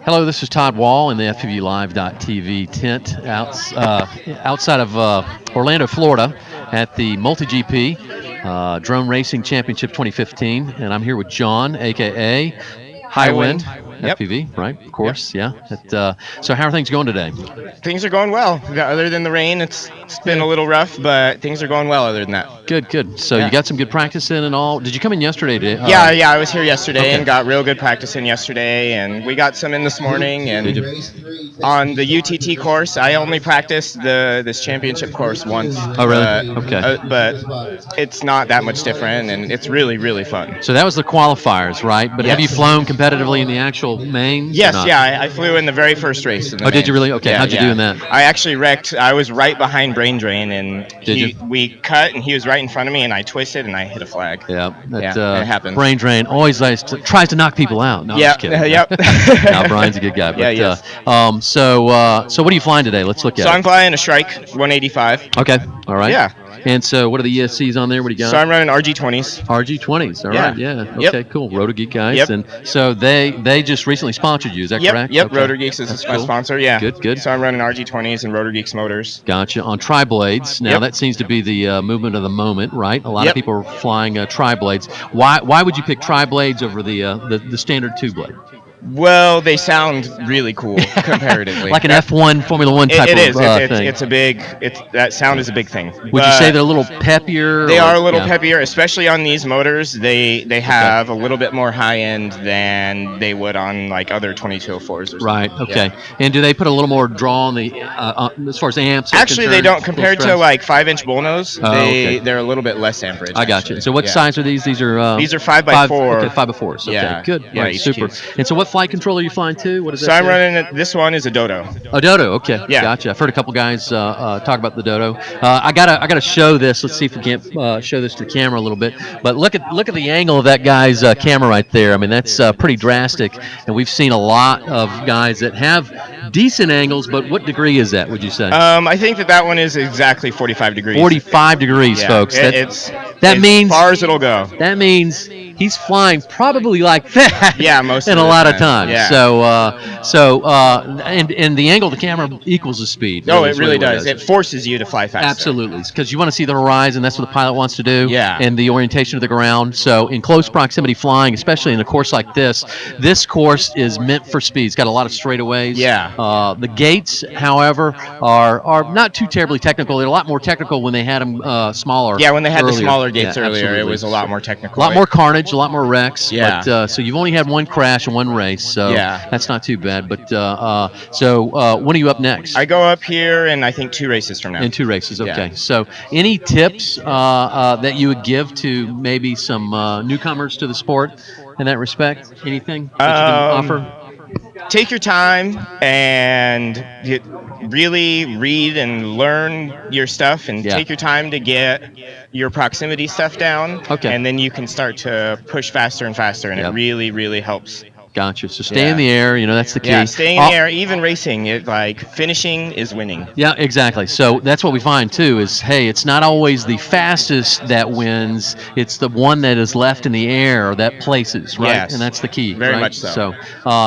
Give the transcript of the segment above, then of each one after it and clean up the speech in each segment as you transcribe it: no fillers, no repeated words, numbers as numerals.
Hello, this is Todd Wahl in the FPVLive.tv tent outside of Orlando, Florida at the MultiGP Drone Racing Championship 2015. And I'm here with John, a.k.a. Highwind FPV, right? Of course, yeah. So how are things going today? Things are going well. Other than the rain, it's been a little rough, but things are going well other than that. Good. So you got some good practice in and all. Did you come in yesterday? Yeah, I was here yesterday and got real good practice in yesterday, and we got some in this morning. And on the UTT course, I only practiced this championship course once. Oh, really? Okay. But it's not that much different, and it's really, really fun. So that was the qualifiers, right? But have you flown competitively in the actual mains? Yes, I flew in the very first race. Oh, did you really? Okay, how'd you do in that? I actually wrecked. I was right behind Brain Drain, and we cut, and he was right in front of me, and I twisted, and I hit a flag. Yeah, it happens. Brain Drain always tries to knock people out. No, I'm just kidding. Yep. No, Brian's a good guy. But, so what are you flying today? Let's look at it. So I'm flying a Shrike 185. Okay, all right. Yeah. And so what are the ESCs on there? What do you got? So I'm running RG20s. RG20s, all right, yeah. Okay, cool. Rotor Geek guys. Yep. And so they just recently sponsored you, is that correct? Yep, okay. Rotor Geeks is my sponsor, yeah. Good. So I'm running RG20s and Rotor Geeks motors. Gotcha. On tri-blades. Now that seems to be the movement of the moment, right? A lot of people are flying tri-blades. Why would you pick tri-blades over the standard two-blade? Well, they sound really cool comparatively. Like an F1 Formula 1 type it is. thing. It's a big. That sound is a big thing. Would you say they're a little peppier? They are a little peppier, especially on these motors. They have a little bit more high end than they would on like other 2204s or something. Right. Okay. Yeah. And do they put a little more draw on the as far as amps? Actually, they don't. Compared to like 5-inch bullnose, they're a little bit less amperage. I got you. So what size are these? These are 5x4. Okay, 5x4s. Okay. Yeah. Good. Yeah. Right, super. And so what flight controller are you flying to? What is that? So I'm running this one is a Dodo. A Dodo, okay. Yeah. Gotcha. I've heard a couple guys talk about the Dodo. I gotta show this. Let's see if we can't show this to the camera a little bit. But look at the angle of that guy's camera right there. I mean, that's pretty drastic. And we've seen a lot of guys that have decent angles, but what degree is that, would you say? I think that one is exactly 45 degrees. 45 degrees, folks. That means as far as it'll go. That means he's flying probably like that. Yeah, most in of a lot of times. Yeah. And the angle of the camera equals the speed. No, it really does. It forces you to fly faster. Absolutely, because you want to see the horizon. That's what the pilot wants to do. Yeah. And the orientation of the ground. So in close proximity flying, especially in a course like this course is meant for speed. It's got a lot of straightaways. Yeah. The gates, however, are not too terribly technical. They're a lot more technical when they had them smaller. Yeah, when they had earlier. the smaller gates earlier, absolutely. it was a lot more technical. A lot more carnage, a lot more wrecks. Yeah. But, so you've only had one crash and one race, so that's not too bad. But when are you up next? I go up here in, I think, 2 races from now. In 2 races, okay. Yeah. So any tips that you would give to maybe some newcomers to the sport in that respect? Anything that you can offer? Take your time and really read and learn your stuff, and take your time to get your proximity stuff down. Okay. And then you can start to push faster and faster, and it really, really helps. Gotcha. So stay in the air, that's the key. Yeah, staying in the air, even racing, finishing is winning. Yeah, exactly. So that's what we find too is, hey, it's not always the fastest that wins. It's the one that is left in the air that places, right? Yes. And that's the key. Very right? much so.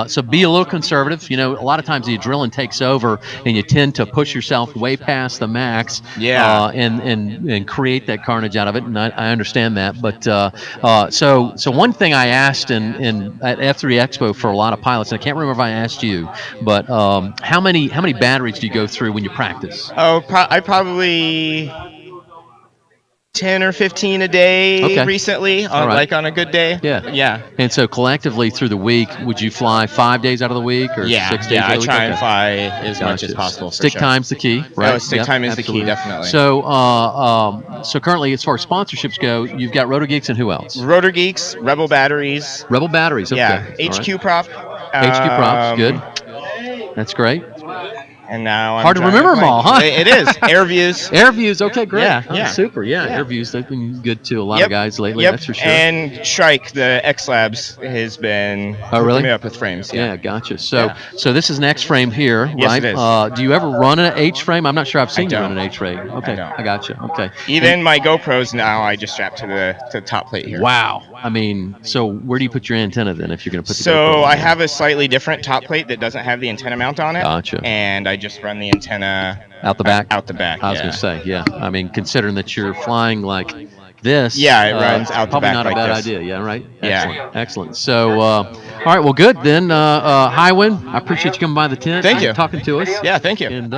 So be a little conservative. A lot of times the adrenaline takes over and you tend to push yourself way past the max. Yeah. And create that carnage out of it. And I understand that. But so one thing I asked at F3X for a lot of pilots, and I can't remember if I asked you, but how many batteries do you go through when you practice? Oh, I probably 10 or 15 a day recently, like on a good day. Yeah. And so collectively through the week, would you fly 5 days out of the week or 6 days? Yeah, I try and fly as much as possible. Stick time's the key, right? No, stick time is the key, definitely. So, so currently, as far as sponsorships go, you've got Rotor Geeks and who else? Rotor Geeks, Rebel Batteries. Rebel Batteries, okay. Yeah, HQ Prop. HQ Props, good. That's great. and now I'm hard to driving remember a them all, plane. huh? It is. Air views. Air views, okay, great. Yeah, Oh, yeah. super, yeah. Yeah. Air views, they've been good to a lot of guys lately, Yep. that's for sure. And Shrike, the X Labs, has been hooking me up with frames. Yeah, gotcha. So this is an X frame here, Yes, right? it is. Do you ever run an H frame? I'm not sure I've seen you don't. run an H frame. Okay, don't. I gotcha. Okay. Even my GoPros now, I just strap to the top plate here. Wow. I mean, so where do you put your antenna then if you're going to put the GoPro So on I there? have a slightly different top plate that doesn't have the antenna mount on it. Gotcha. And I just run the antenna Out the back? Out the back. I was going to say, yeah. I mean, considering that you're flying like this. Yeah, it runs out the probably back not a like bad this. idea. Yeah, right? Yeah. Excellent. Excellent. So, all right, well, good. Then, Highwind, I appreciate you coming by the tent. Thank you. And talking to us. Yeah, thank you. And